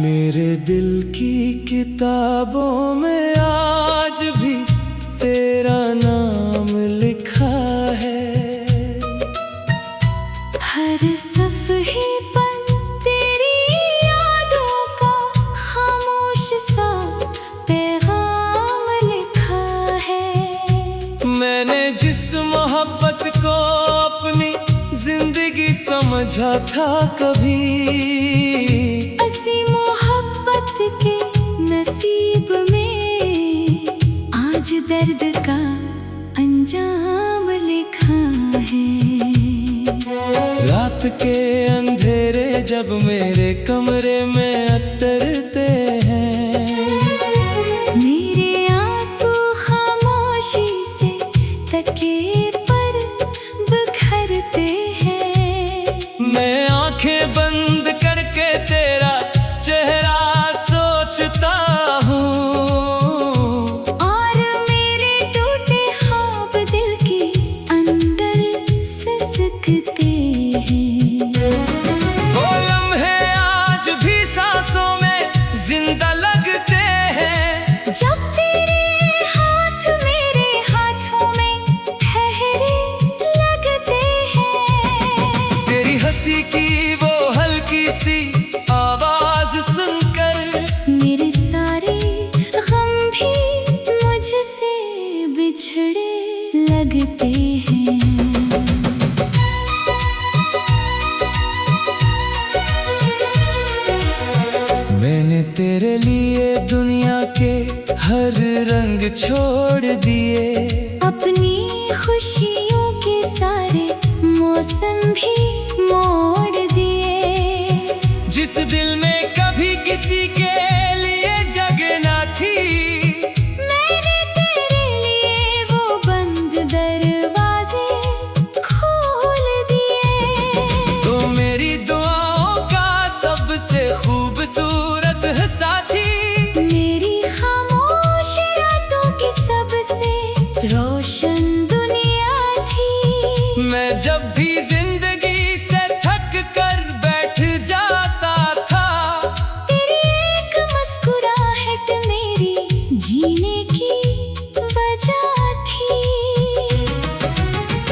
मेरे दिल की किताबों में आज भी तेरा नाम लिखा है। हर सफ़हे पर तेरी यादों का खामोश सा पैगाम लिखा है। मैंने जिस मोहब्बत को अपनी जिंदगी समझा था कभी, ऐसी मोहब्बत के नसीब में आज दर्द का अंजाम लिखा है। रात के अंधेरे जब मेरे कमरे में अतरते हैं, मेरे आंसू खामोशी से तकिए पर बिखरते हैं। मैं आंखें बंद करके तेरा चेहरा सोचता हूँ, और मेरे टूटे ख्वाब दिल के अंदर सिसकते हैं। वो लम्हे आज भी सांसों में जिंदा लगते हैं। जब तेरे हाथ मेरे हाथों में ठहरे लगते हैं। तेरी हंसी की वो हल्की सी आवाज सुनकर मेरे सारे गम भी मुझसे बिछड़े लगते हैं। मैंने तेरे लिए दुनिया के हर रंग छोड़ दिए, अपनी खुशियों के सारे मौसम भी मोड़ दिए। जिस दिल में कभी किसी के लिए जगना थी, मैंने तेरे लिए वो बंद दरवाजे खोल दिए। तो मेरी दुआओं का सबसे खूबसूरत साथी, मेरी खामोश रातों की सबसे रोशन दुनिया थी। मैं जब भी जिंदगी से थक कर बैठ जाता था, तेरी एक मुस्कुराहट मेरी जीने की वजह थी।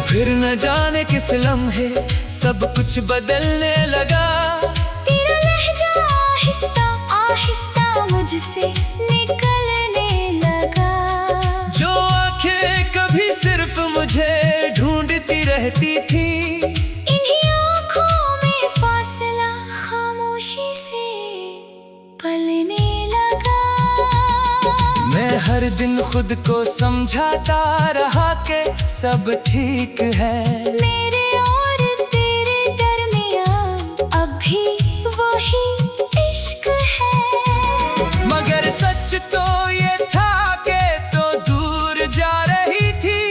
फिर न जाने किस लम्हे सब कुछ बदलने लगा। तेरा लहजा आहिस्ता आहिस्ता मुझसे निकलने लगा। जो आंखें कभी सिर्फ मुझे ढूंढती रहती थी, इन्हीं आँखों में फासला खामोशी से पलने लगा। मैं हर दिन खुद को समझाता रहा कि सब ठीक है। मेरे और तेरे दरमियाँ अब भी वही इश्क है। मगर सच तो ये था कि तो दूर जा रही थी,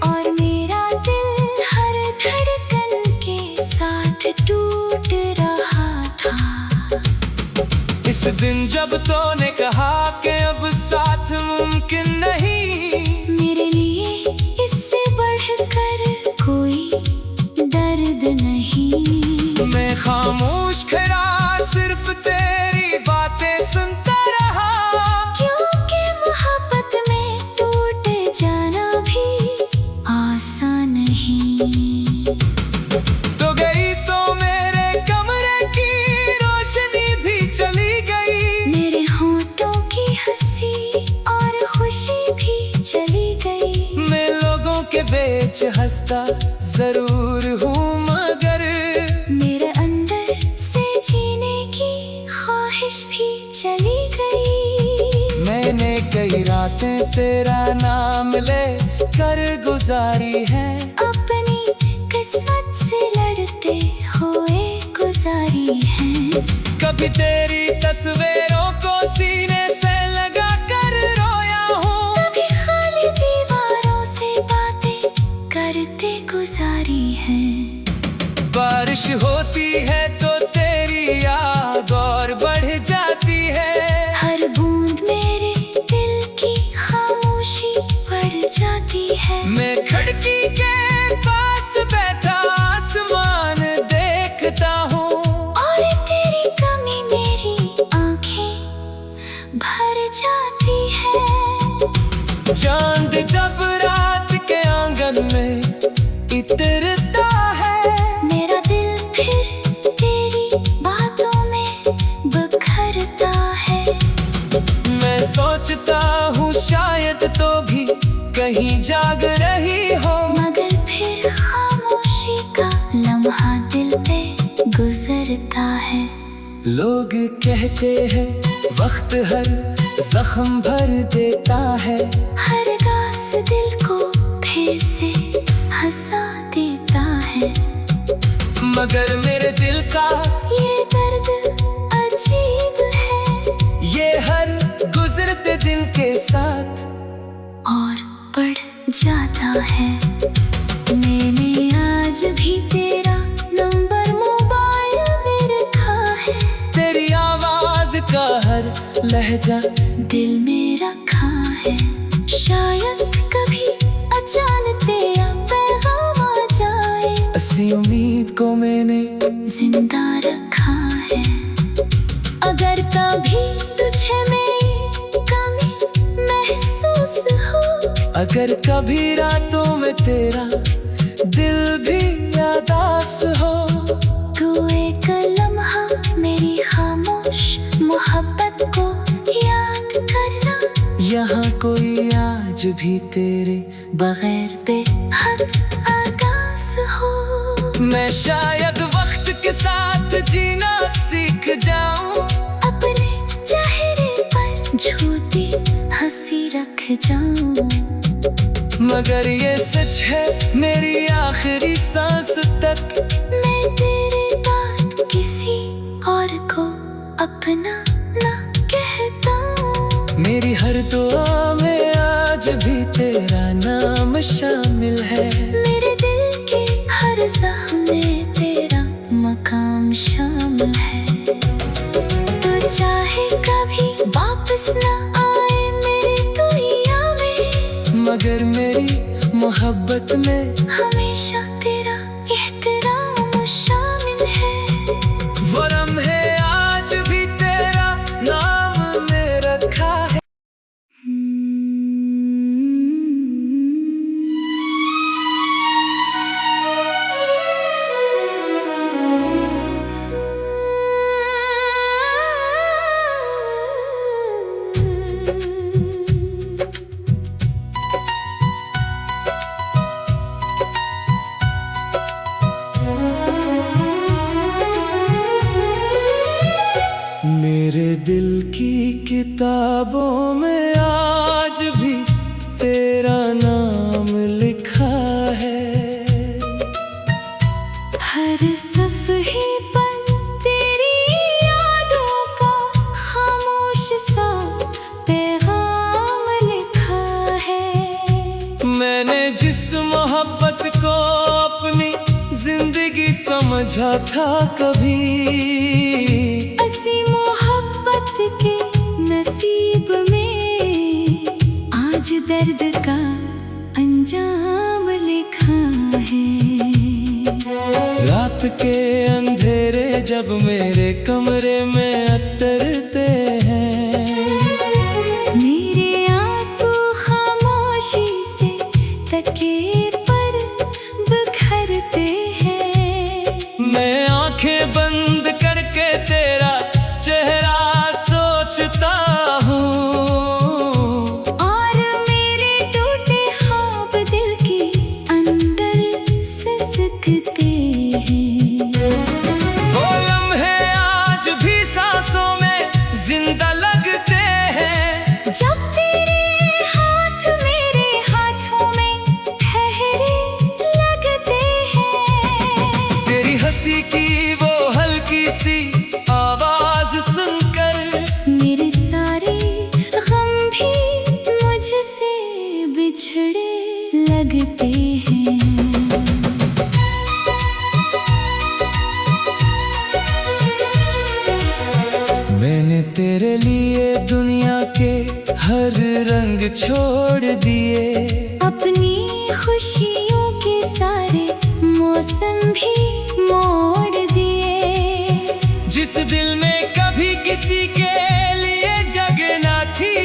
और मेरा दिल हर धड़कन के साथ टूट रहा था। इस दिन जब तूने कहा कि अब साथ मुमकिन नहीं, मेरे लिए इससे बढ़कर कोई दर्द नहीं। मैं खामोश खड़ा सिर्फ तेरी बातें सुनता रहा। क्योंकि मोहब्बत में टूट जाना भी आसान नहीं। तो गई तो मेरे कमरे की रोशनी भी चली गई, मेरे होंठों की हंसी और खुशी भी चली गई। मैं लोगों के बीच हंसता जरूर हूँ, मगर मेरे अंदर से जीने की ख्वाहिश भी चली गई। मैंने कई रातें तेरा नाम ले कर गुजारी है। अपनी किस्मत से लड़ते हुए गुजारी है। कभी तेरी तस्वीरों को सीने से लगा कर रोया हूँ, कभी खाली दीवारों से बातें करते गुजारी है। बारिश होती है तो तेरी याद और बढ़ जाती है। हर बूंद मेरे दिल चांद जब रात के आंगन में इतरता है, मेरा दिल फिर तेरी बातों में बिखरता है। मैं सोचता हूँ शायद तो भी कहीं जाग रही हो, मगर फिर खामोशी का लम्हा दिल पे गुजरता है। लोग कहते हैं वक्त हर जख्म भर देता है, हर गास दिल को फिर से हंसा देता है। मगर मेरे दिल का ये दर्द अजीब है, ये हर गुजरते दिन के साथ और बढ़ जाता है। मैंने आज भी तेरा नंबर मोबाइल में रखा है, तेरी आवाज का हर लहजा दिल में रखा है। शायद कभी अचानक तेरा पैगाम आ जाए, ऐसी उम्मीद को मैंने जिंदा रखा है। अगर कभी तुझे मेरी कमी महसूस हो, अगर कभी रातों में तेरा दिल भी यादास हो, तो एक लम्हा मेरी खामोश मोहब्बत को याद करना। यहाँ कोई आज भी तेरे बगैर बेहद आगाज हो। मैं शायद वक्त के साथ जीना सीख जाऊं, अपने चेहरे पर झूठी हंसी रख जाऊं, मगर ये सच है मेरी आखिरी सांस तक मैं तेरे बाद किसी और को अपना ना कहता। मेरी हर दुआ में आज भी तेरा नाम शामिल है, मेरे दिल के हर जख्म में तेरा मकाम शामिल है। तो चाहे कभी वापस ना आए मेरी दुनिया में, मगर मेरी मोहब्बत में हमेशा तेरा एहतराम शामिल है। वो लम्हे आज भी तेरा नाम में रखा है। मेरे दिल की किताबों में आज भी तेरा नाम लिखा है, हर सफ़हे पर तेरी यादों का खामोश सा पैगाम लिखा है। मैंने जिस मोहब्बत को अपनी जिंदगी समझा था कभी, ऐसी मोहब्बत के नसीब में आज दर्द का अंजाम लिखा है। रात के अंधेरे जब मेरे कमरे में अतरते हैं, मेरे आंसू खामोशी से तकिए पर बिखरते हैं। मैं आंखें बंद करके तेरा चेहरा सोचता हूँ, और मेरे टूटे ख्वाब दिल के अंदर सिसकते हैं। वो लम्हे आज भी सांसों में जिंदा लगते हैं, जब तेरे हाथ मेरे हाथों में ठहरे लगते हैं। तेरी हंसी की वो हल्की सी आवाज सुनकर मेरे सारे गम भी मुझसे बिछड़े लगते हैं। मैंने तेरे लिए दुनिया के हर रंग छोड़ दिए, अपनी खुशियों के सारे मौसम भी मोड़ दिए। जिस दिल में कभी किसी के लिए जगह ना थी,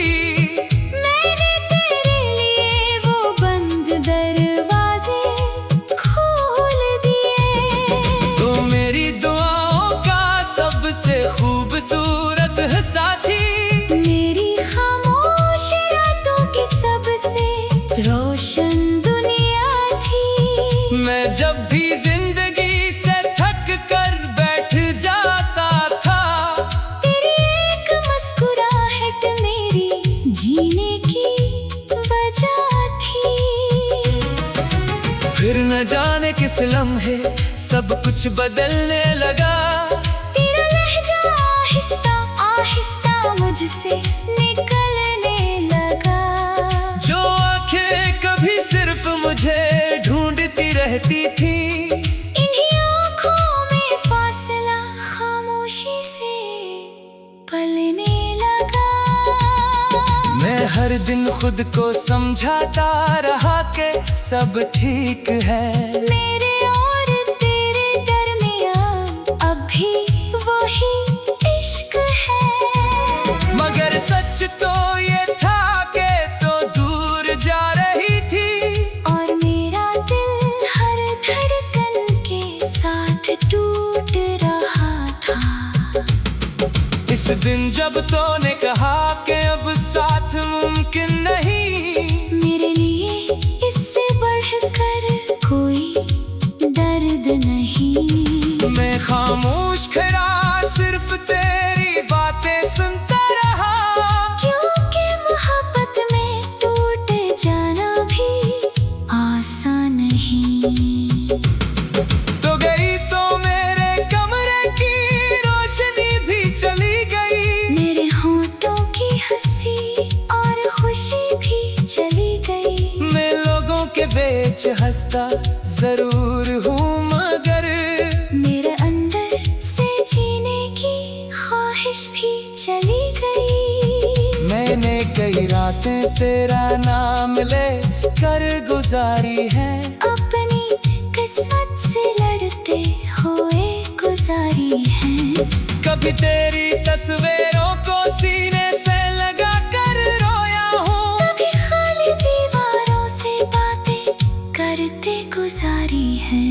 मैंने तेरे लिए फिर न जाने किस लम्हे सब कुछ बदलने लगा। तेरा लहजा आहिस्ता आहिस्ता मुझसे निकलने लगा। जो आंखें कभी सिर्फ मुझे ढूंढती रहती थी, इन्हीं आँखों में फासला खामोशी से पलने लगा। मैं हर दिन खुद को समझाता रहा कि सब ठीक है। मेरे और तेरे दरमियाँ अब भी वही इश्क है। मगर सच तो ये था कि तो दूर जा रही थी, और मेरा दिल हर धड़कन के साथ टूट रहा था। इस दिन जब तूने कहा कि अब साथ मुमकिन नहीं, मेरे लिए इससे बढ़कर कोई दर्द नहीं। मैं खामोश खड़ा सिर्फ तेरी बातें सुनता रहा। क्योंकि मोहब्बत में टूट जाना भी आसान नहीं। तो गई तो मेरे कमरे की रोशनी भी चली गई। मेरे होठों की हंसी और खुशी भी चली गई। मैं लोगों के बीच हंसता जरूर हूँ, मगर मेरे अंदर से जीने की ख्वाहिश भी चली गई। मैंने कई रातें तेरा नाम ले कर गुजारी है। अपनी किस्मत से लड़ते हुए गुजारी है। कभी तेरी तस्वीरों को सीने से लगा कर रोया हूँ, कभी खाली दीवारों से बातें करते गुजारी है।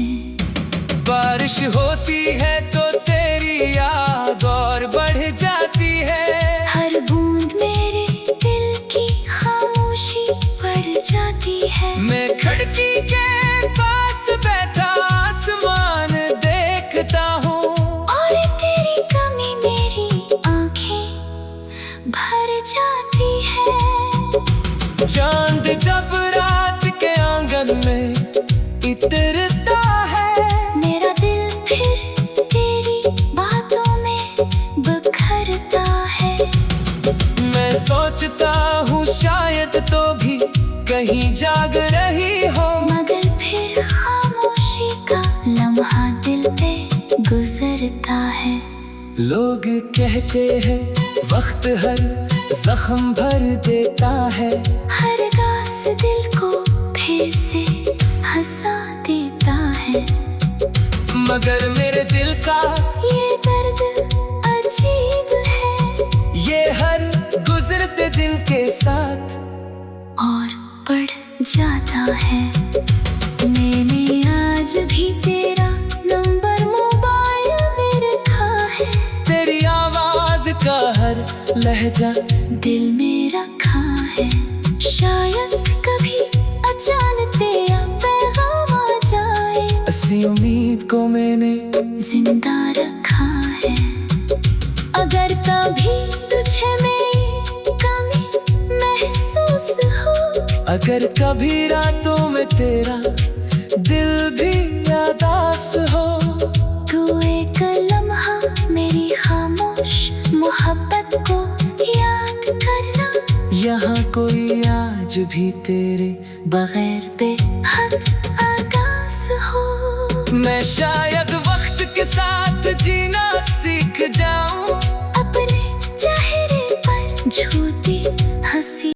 बारिश होती है तो तेरी याद और बढ़ जाती है। हर बूंद मेरे दिल की खामोशी बढ़ जाती है। मैं खिड़की के पास बैठा आसमान देखता हूँ, और तेरी कमी मेरी आंखें भर जाती है। चांद जब रात के आंगन में इतरता है, मेरा दिल फिर तेरी बातों में बिखरता है। मैं सोचता हूँ शायद तो भी कहीं जाग रही हो, मगर फिर खामोशी का लम्हा दिल पे गुजरता है। लोग कहते हैं वक्त हर जख्म भर देता है, हर गास दिल को फिर से हंसा देता है। मगर मेरे दिल का ये दर्द अजीब है, ये हर गुजरते दिन के साथ और बढ़ जाता है। मैंने आज भी तेरा नंबर मोबाइल में रखा है। तेरी आवाज का हर लहजा दिल में रखा है। शायद कभी अचानक तेरा पैगाम आ जाए। ऐसी उम्मीद को मैंने जिंदा रखा है। अगर कभी तुझे मेरी कमी महसूस हो, अगर कभी रातों में तेरा दिल भी उदास हो, तो एक लम्हा मेरी खामोश मोहब्बत को याद करना। यहाँ कोई आज भी तेरे बगैर बेहद आकाश हो। मैं शायद वक्त के साथ जीना सीख जाऊं, अपने चेहरे पर झूठ